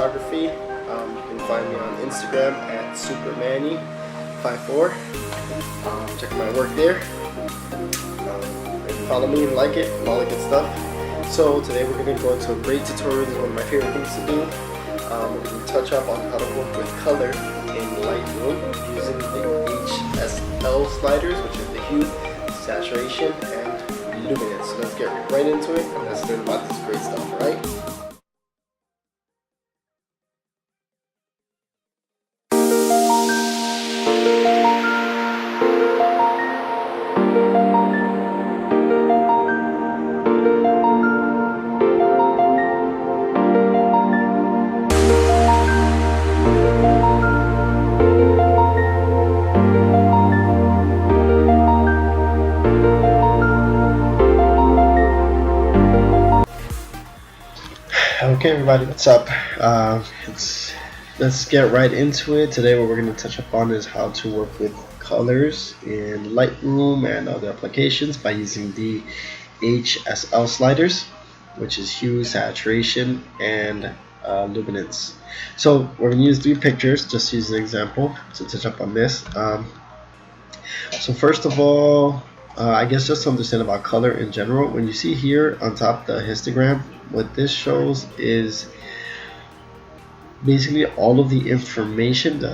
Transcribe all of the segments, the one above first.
photography. You can find me on Instagram at supermanny54. Check my work there. Follow me and like it and all that good stuff. So today we're going to go into a great tutorial. This is one of my favorite things to do. We're going to touch up on how to work with color in Lightroom using the HSL Sliders, which is the Hue, Saturation, and Luminance. So let's get right into it and let's learn about this great stuff, right? Okay everybody, what's up? Let's get right into it. Today what we're going to touch upon is how to work with colors in Lightroom and other applications by using the HSL Sliders, which is Hue, Saturation, and Luminance. So we're going to use 3 pictures, just to use an example to touch up on this. So first of all, I guess just to understand about color in general, when you see here on top the histogram, what this shows is basically all of the information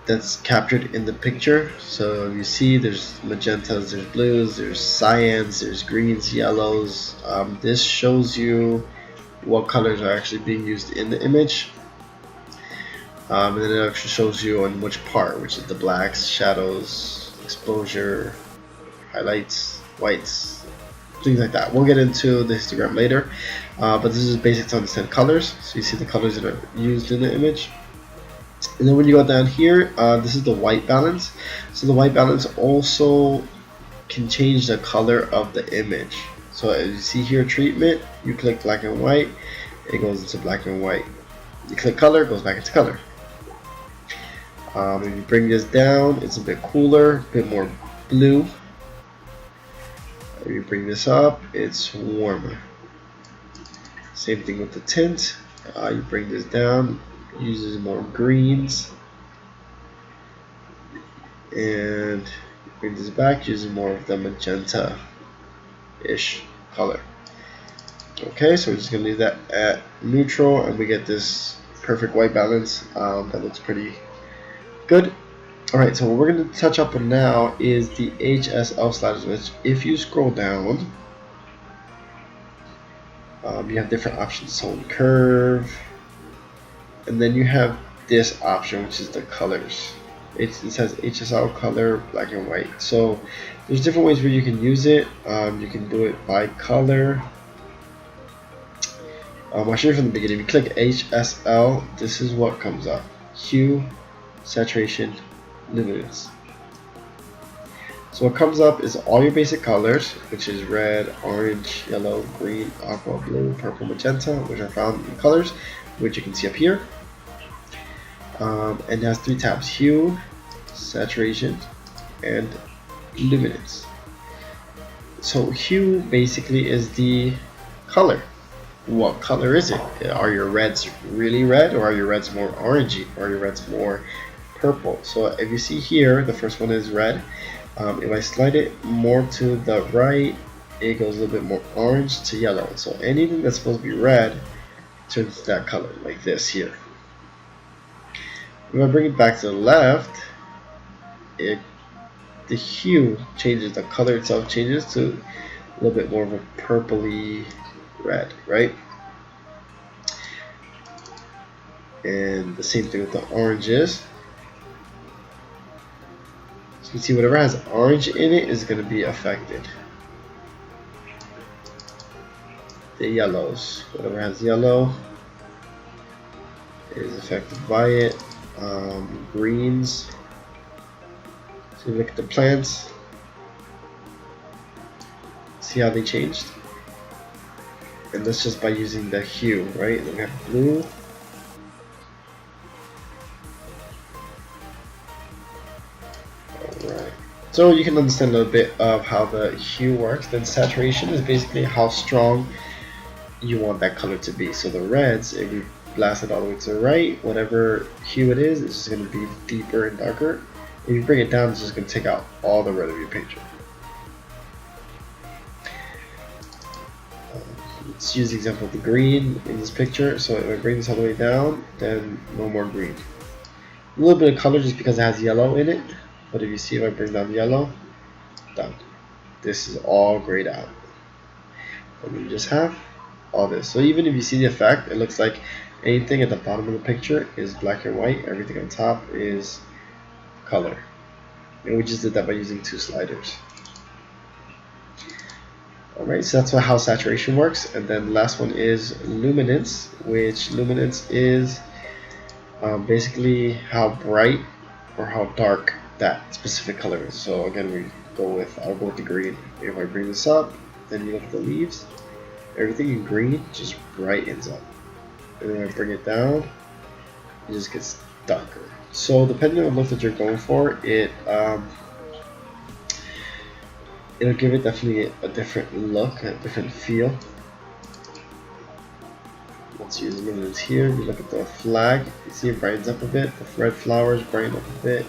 that's captured in the picture. So you see there's magentas, there's blues, there's cyans, there's greens, yellows. This shows you what colors are actually being used in the image. And then it actually shows you on which part, which is the blacks, shadows, exposure, highlights, whites, things like that. We'll get into the histogram later, but this is basic to understand colors. So you see the colors that are used in the image. And then when you go down here, this is the white balance. So the white balance also can change the color of the image. So as you see here, treatment, you click black and white, it goes into black and white. You click color, it goes back into color. When you bring this down, it's a bit cooler, a bit more blue. If you bring this up, it's warmer. Same thing with the tint. You bring this down, uses more greens, and bring this back, using more of the magenta-ish color. Okay, so we're just gonna leave that at neutral, and we get this perfect white balance that looks pretty good. Alright, so what we're going to touch up on now is the HSL Sliders, which if you scroll down, you have different options. So curve, and then you have this option, which is the colors. It says HSL color, black and white. So there's different ways where you can use it. You can do it by color. I'll show you from the beginning. If you click HSL, this is what comes up: Hue, Saturation, Luminance. So what comes up is all your basic colors, which is red, orange, yellow, green, aqua, blue, purple, magenta, which are found in colors, which you can see up here. And it has 3 tabs: Hue, Saturation, and Luminance. So Hue basically is the color. What color is it? Are your reds really red, or are your reds more orangey, or are your reds more purple? So if you see here, the first one is red. If I slide it more to the right, it goes a little bit more orange to yellow. So anything that's supposed to be red turns that color, like this here. If I bring it back to the left, the hue changes, the color itself changes to a little bit more of a purpley red, right? And the same thing with the oranges. So you can see whatever has orange in it is going to be affected. The yellows, whatever has yellow is affected by it. Greens. So you look at the plants, see how they changed. And that's just by using the hue, right? And then we have blue. Alright. So you can understand a little bit of how the hue works. Then saturation is basically how strong you want that color to be. So the reds, if we blast it all the way to the right. Whatever hue it is, it's just going to be deeper and darker. If you bring it down, it's just going to take out all the red of your picture. Let's use the example of the green in this picture. So if I bring this all the way down, then no more green. A little bit of color just because it has yellow in it. But if you see, if I bring down yellow, done. This is all grayed out. And we just have all this. So even if you see the effect, it looks like anything at the bottom of the picture is black and white. Everything on top is color. And we just did that by using 2 sliders. Alright, so that's how saturation works. And then the last one is luminance, which luminance is basically how bright or how dark that specific color is. So again, I'll go with the green. If I bring this up, then you look at the leaves, everything in green just brightens up. And then I bring it down, it just gets darker. So depending on the look that you're going for, it'll give it definitely a different look, a different feel. Let's use luminance here. You look at the flag, you see it brightens up a bit, the red flowers brighten up a bit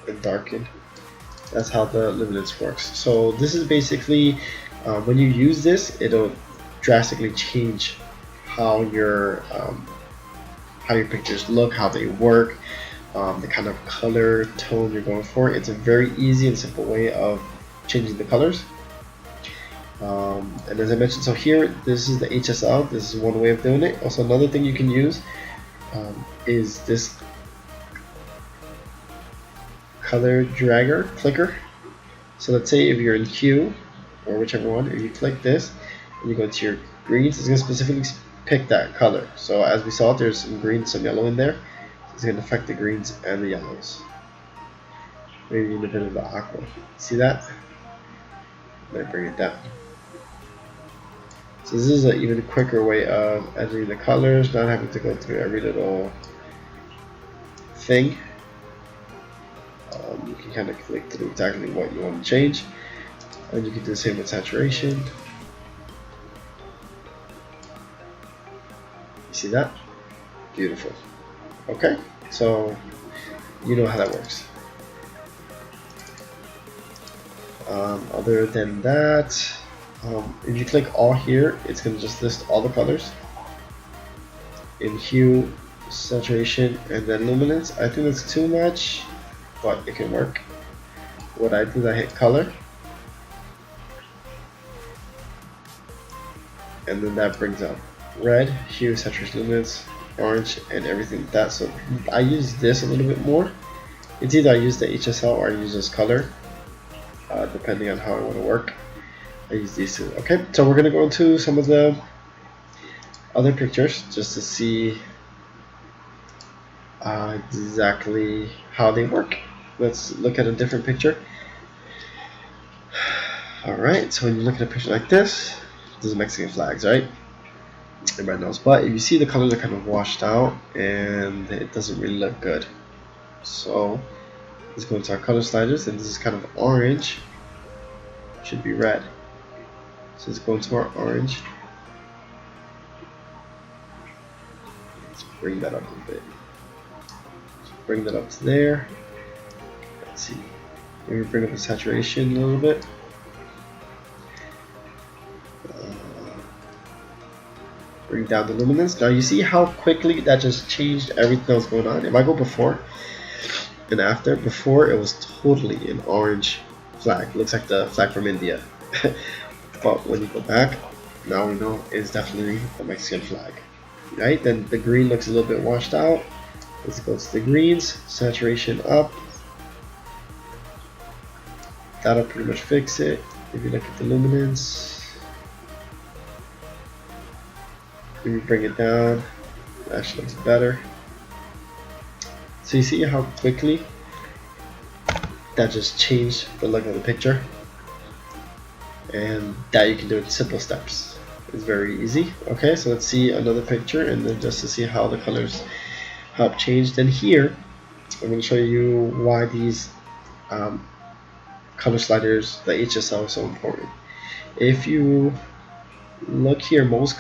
and darken. That's how the luminance works. So this is basically, when you use this, it'll drastically change how your pictures look, how they work, the kind of color tone you're going for. It's a very easy and simple way of changing the colors. And as I mentioned, so here, this is the HSL. This is one way of doing it. Also, another thing you can use is this color dragger clicker. So let's say if you're in Hue or whichever one, if you click this and you go to your greens, it's going to specifically pick that color. So as we saw, there's some green, some yellow in there. So it's going to affect the greens and the yellows. Maybe in a bit of the aqua. See that? Let me bring it down. So this is an even quicker way of editing the colors, not having to go through every little thing. You can kind of click through exactly what you want to change, and you can do the same with saturation. You see that? Beautiful. Okay, so you know how that works. Other than that, if you click all here, it's going to just list all the colors in Hue, Saturation, and then Luminance. I think that's too much, but it can work. What I do is I hit color, and then that brings up red, Hue, Saturation, Luminance, orange, and everything like that. So I use this a little bit more. It's either I use the HSL or I use this color, depending on how I want to work. I use these two. Okay, so we're going to go into some of the other pictures just to see exactly how they work. Let's look at a different picture. Alright, so when you look at a picture like this is Mexican flags, right? Everybody knows. But if you see, the colors are kind of washed out and it doesn't really look good. So let's go into our color sliders, and this is kind of orange. Should be red. So let's go into our orange. Let's bring that up a little bit. Let's bring that up to there. Let's see. Maybe bring up the saturation a little bit. Bring down the luminance. Now you see how quickly that just changed everything that was going on. If I go before and after, before it was totally an orange flag. Looks like the flag from India. But when you go back, now we know it's definitely the Mexican flag. Right? Then the green looks a little bit washed out. Let's go to the greens. Saturation up. That'll pretty much fix it. If you look at the luminance, if you bring it down, it actually looks better. So you see how quickly that just changed the look of the picture, and that you can do it in simple steps. It's very easy. Okay, so let's see another picture, and then just to see how the colors have changed. And here I'm going to show you why these color sliders, the HSL, is so important. If you look here, most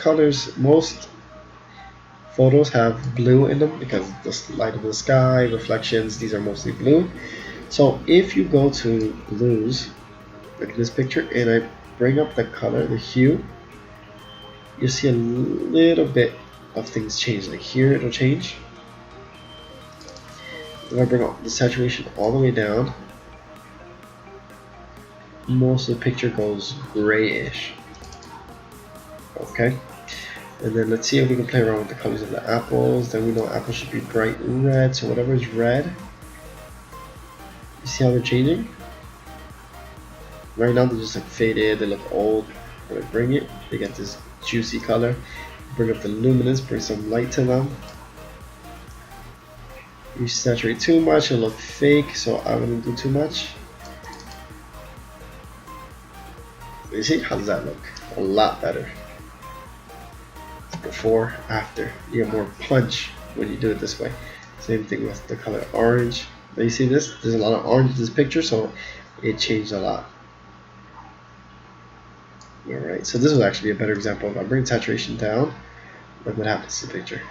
photos have blue in them because the light of the sky, reflections, these are mostly blue. So if you go to blues, like this picture, and I bring up the color, the hue, you see a little bit of things change. Like here it'll change. If I bring up the saturation all the way down, most of the picture goes grayish. Okay, and then let's see if we can play around with the colors of the apples. Then we know apples should be bright red, so whatever is red, you see how they're changing? Right now they're just like faded, they look old. When I bring it, they get this juicy color. Bring up the luminance, bring some light to them. You saturate too much, it'll look fake, so I wouldn't do too much. You see, how does that look? A lot better. Before, after. You get more punch when you do it this way. Same thing with the color orange. Now you see this? There's a lot of orange in this picture, so it changed a lot. Alright, so this will actually be a better example. If I bring saturation down, look what happens to the picture.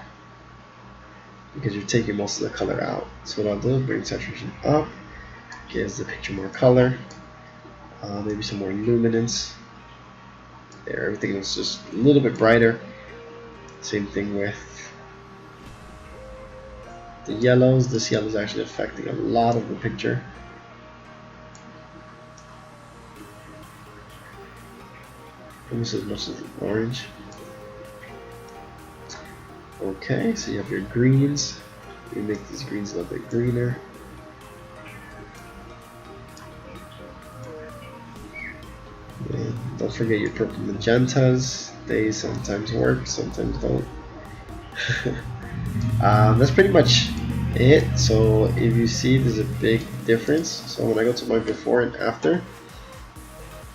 Because you're taking most of the color out. So what I'll do is bring saturation up, gives the picture more color, maybe some more luminance. There, everything is just a little bit brighter. Same thing with the yellows. This yellow is actually affecting a lot of the picture. Almost as much as the orange. Okay, so you have your greens. You make these greens a little bit greener. And don't forget your purple magentas. They sometimes work, sometimes don't. That's pretty much it. So if you see, there's a big difference. So when I go to my before and after,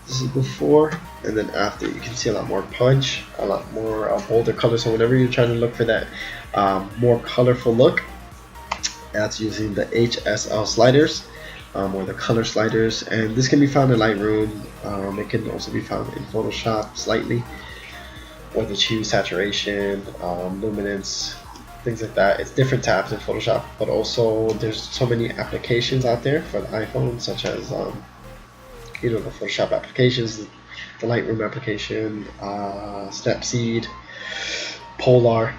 this is before and then after. You can see a lot more punch, a lot more bolder color. So whenever you're trying to look for that more colorful look, that's using the HSL sliders or the color sliders. And this can be found in Lightroom. It can also be found in Photoshop slightly, whether it's Hue Saturation, Luminance, things like that. It's different tabs in Photoshop, but also there's so many applications out there for the iPhone, such as you know, the Photoshop applications, the Lightroom application, Snapseed, Polar,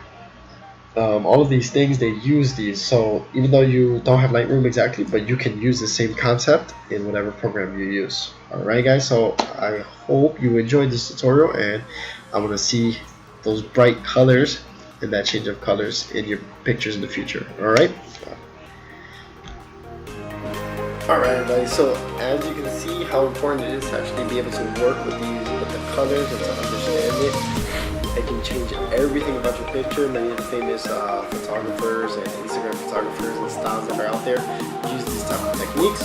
all of these things, they use these. So even though you don't have Lightroom exactly, but you can use the same concept in whatever program you use. Alright guys, so I hope you enjoyed this tutorial, and I want to see those bright colors and that change of colors in your pictures in the future. Alright? Alright everybody, so as you can see how important it is to actually be able to work with the colors and to understand it. It can change everything about your picture. Many of the famous photographers and Instagram photographers and styles that are out there use these type of techniques.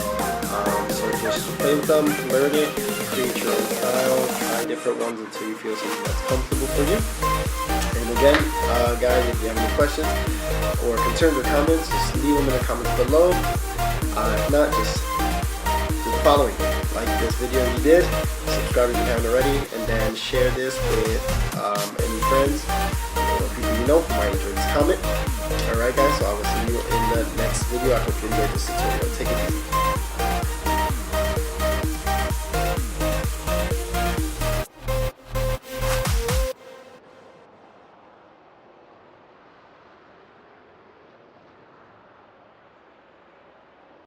So just play with them, learn it, create your own style, try different ones until you feel something that's comfortable for you. And again, guys, if you have any questions or concerns or comments, just leave them in the comments below. If not, just do the following. Like this video if you did, subscribe if you haven't already, and then share this with any friends or people you know who might enjoy this comment. Alright guys, so I will see you in the next video. I hope you enjoyed this tutorial. Take it